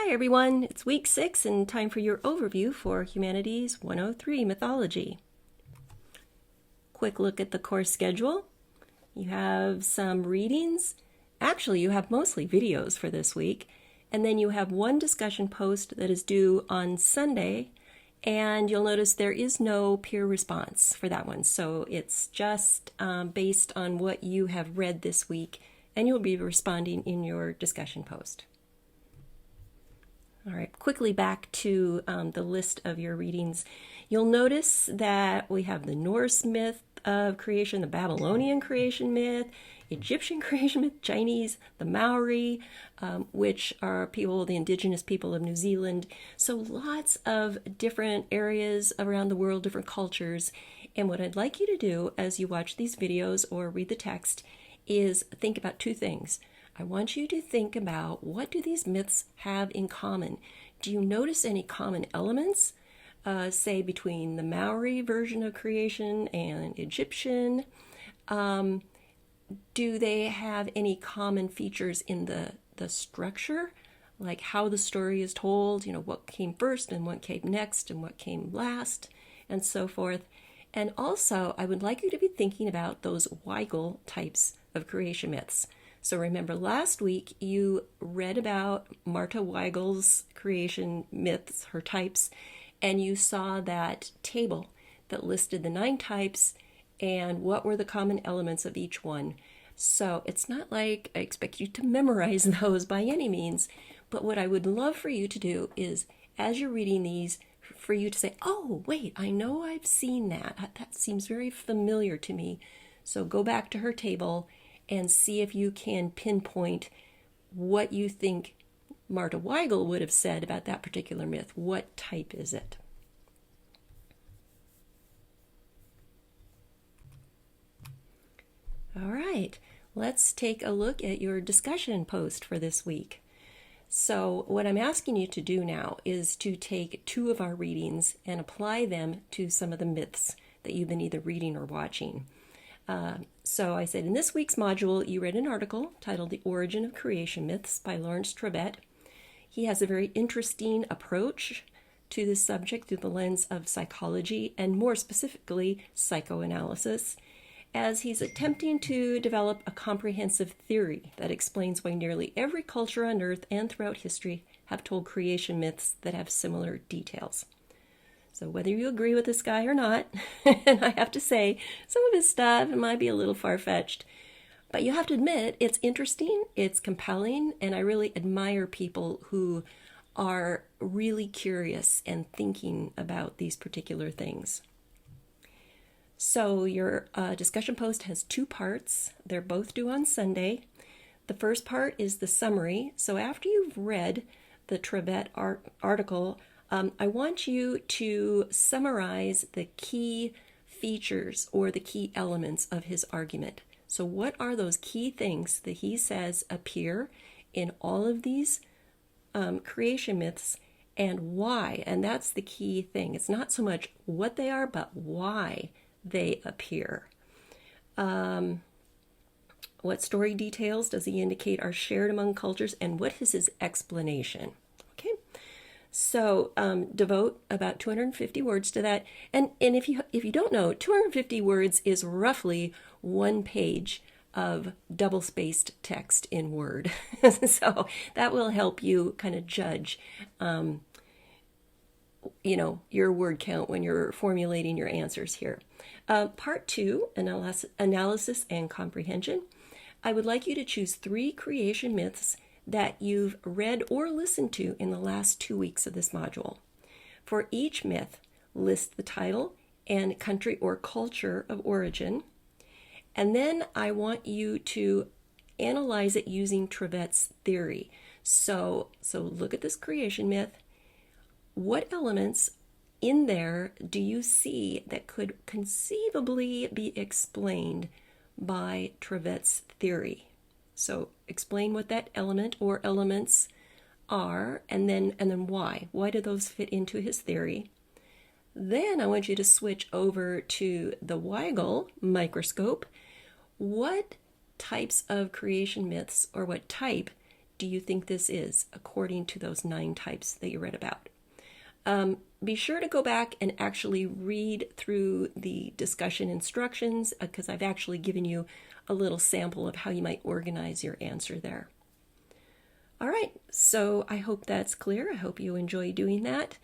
Hi everyone, it's week 6 and time for your overview for Humanities 103 Mythology. Quick look at the course schedule. You have some readings. Actually, you have mostly videos for this week. And then you have one discussion post that is due on Sunday. And you'll notice there is no peer response for that one. So it's just based on what you have read this week. And you'll be responding in your discussion post. All right, quickly back to the list of your readings. You'll notice that we have the Norse myth of creation, the Babylonian creation myth, Egyptian creation myth, Chinese, the Maori, which are the indigenous people of New Zealand. So lots of different areas around the world, different cultures. And what I'd like you to do as you watch these videos or read the text is think about two things. I want you to think about, what do these myths have in common? Do you notice any common elements, say between the Maori version of creation and Egyptian? Do they have any common features in the structure, like how the story is told, what came first and what came next and what came last, and so forth? And also, I would like you to be thinking about those Weigel types of creation myths. So remember, last week you read about Martha Weigel's creation myths, her types, and you saw that table that listed the 9 types and what were the common elements of each one. So it's not like I expect you to memorize those by any means, but what I would love for you to do is, as you're reading these, for you to say, oh, wait, I know I've seen that. That seems very familiar to me. So go back to her table and see if you can pinpoint what you think Martha Weigel would have said about that particular myth. What type is it? All right, let's take a look at your discussion post for this week. So what I'm asking you to do now is to take 2 of our readings and apply them to some of the myths that you've been either reading or watching. So I said in this week's module, you read an article titled The Origin of Creation Myths by Lawrence Trabet. He has a very interesting approach to this subject through the lens of psychology and more specifically psychoanalysis, as he's attempting to develop a comprehensive theory that explains why nearly every culture on Earth and throughout history have told creation myths that have similar details. So whether you agree with this guy or not, and I have to say, some of his stuff might be a little far-fetched, but you have to admit it's interesting, it's compelling, and I really admire people who are really curious and thinking about these particular things. So your discussion post has 2 parts. They're both due on Sunday. The first part is the summary. So after you've read the Trabet article, I want you to summarize the key features or the key elements of his argument. So what are those key things that he says appear in all of these creation myths, and why? And that's the key thing. It's not so much what they are, but why they appear. What story details does he indicate are shared among cultures, and what is his explanation? Okay. So devote about 250 words to that. And if you don't know, 250 words is roughly 1 page of double-spaced text in Word. So that will help you kind of judge, your word count when you're formulating your answers here. Part 2, analysis and comprehension. I would like you to choose 3 creation myths that you've read or listened to in the last 2 weeks of this module. For each myth, list the title and country or culture of origin. And then I want you to analyze it using Trabet's theory. So look at this creation myth. What elements in there do you see that could conceivably be explained by Trabet's theory? So explain what that element or elements are, and then why. Why do those fit into his theory? Then I want you to switch over to the Weigel microscope. What types of creation myths, or what type, do you think this is according to those 9 types that you read about? Be sure to go back and actually read through the discussion instructions because I've actually given you a little sample of how you might organize your answer there. All right, so I hope that's clear. I hope you enjoy doing that.